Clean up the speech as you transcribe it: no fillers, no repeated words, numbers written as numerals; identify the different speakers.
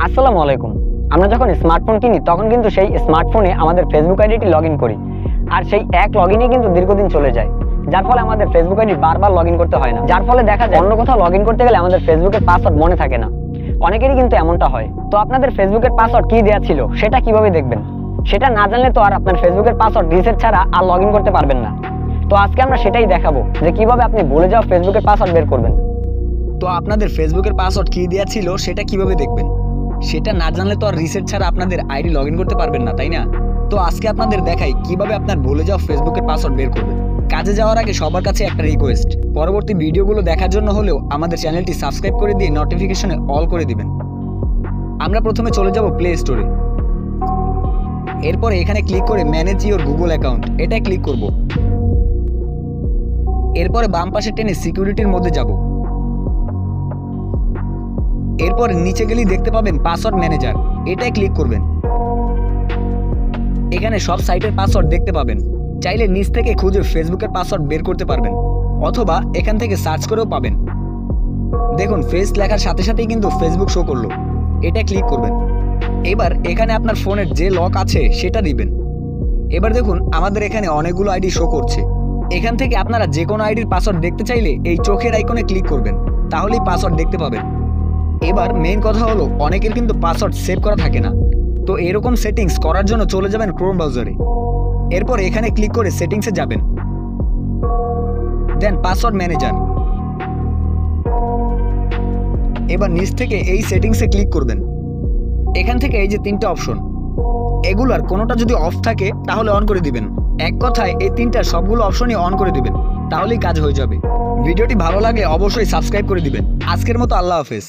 Speaker 1: আসসালামু আলাইকুম। আমরা যখন স্মার্টফোন কিনি তখন কিন্তু সেই স্মার্টফোনে আমাদের ফেসবুক আইডিটি লগইন করি, আর সেই এক লগইনে কিন্তু দীর্ঘদিন চলে যায়, যার ফলে আমাদের ফেসবুক আইডি বারবার লগইন করতে হয় না। যার ফলে দেখা যায় অন্য কোথাও লগইন করতে গেলে আমাদের ফেসবুকের পাসওয়ার্ড মনে থাকে না। অনেকেরই কিন্তু এমনটা হয়। তো আপনাদের ফেসবুকের পাসওয়ার্ড কি দেওয়া ছিল সেটা কিভাবে দেখবেন? সেটা না জানলে তো আর আপনার ফেসবুকের পাসওয়ার্ড রিসেট ছাড়া আর লগইন করতে পারবেন না। তো আজকে আমরা সেটাই দেখাবো যে কিভাবে আপনি ভুলে যাওয়া ফেসবুকের পাসওয়ার্ড বের করবেন।
Speaker 2: তো আপনাদের ফেসবুকের পাসওয়ার্ড কি দেওয়া ছিল সেটা কিভাবে দেখবেন? সেটা না জানলে তো আর রিসেট ছাড়া আপনাদের আইডি লগইন করতে পারবেন না, তাই না? তো আজকে আপনাদের দেখাই কিভাবে আপনার ভুলে যাওয়া ফেসবুকের পাসওয়ার্ড বের করবেন। কাজে যাওয়ার আগে সবার কাছে একটা রিকোয়েস্ট, পরবর্তী ভিডিওগুলো দেখার জন্য হলেও আমাদের চ্যানেলটি সাবস্ক্রাইব করে দিয়ে নোটিফিকেশনে অল করে দিবেন। আমরা প্রথমে চলে যাব প্লে স্টোরে। এরপরে এখানে ক্লিক করে ম্যানেজ ইওর গুগল অ্যাকাউন্ট, এটাই ক্লিক করব। এরপরে বাম পাশে টেনে সিকিউরিটির মধ্যে যাব। এরপর নিচে গেলেই দেখতে পাবেন পাসওয়ার্ড ম্যানেজার, এটাই ক্লিক করবেন। এখানে সব সাইটের পাসওয়ার্ড দেখতে পাবেন। চাইলে নিচ থেকে খুঁজে ফেসবুকের পাসওয়ার্ড বের করতে পারবেন, অথবা এখান থেকে সার্চ করেও পাবেন। দেখুন ফেস লেখার সাথে সাথেই কিন্তু ফেসবুক শো করলো, এটা ক্লিক করবেন। এবার এখানে আপনার ফোনের যে লক আছে সেটা দিবেন। এবার দেখুন আমাদের এখানে অনেকগুলো আইডি শো করছে। এখান থেকে আপনারা যে কোনো আইডির পাসওয়ার্ড দেখতে চাইলে এই চোখের আইকনে ক্লিক করবেন, তাহলেই পাসওয়ার্ড দেখতে পাবেন। এবার মেইন কথা হলো অনেকের কিন্তু পাসওয়ার্ড সেভ করা থাকে না। তো এরকম সেটিংস করার জন্য চলে যাবেন ক্রোম ব্রাউজারে। এরপর এখানে ক্লিক করে সেটিংসে যাবেন, দেন পাসওয়ার্ড ম্যানেজার। এবার নিচ থেকে এই সেটিংসে ক্লিক করবেন। এখান থেকে এই যে তিনটা অপশন, এগুলার কোনোটা যদি অফ থাকে তাহলে অন করে দিবেন। এক কথায় এই তিনটার সবগুলো অপশনই অন করে দিবেন, তাহলেই কাজ হয়ে যাবে। ভিডিওটি ভালো লাগলে অবশ্যই সাবস্ক্রাইব করে দিবেন। আজকের মতো আল্লাহ হাফেজ।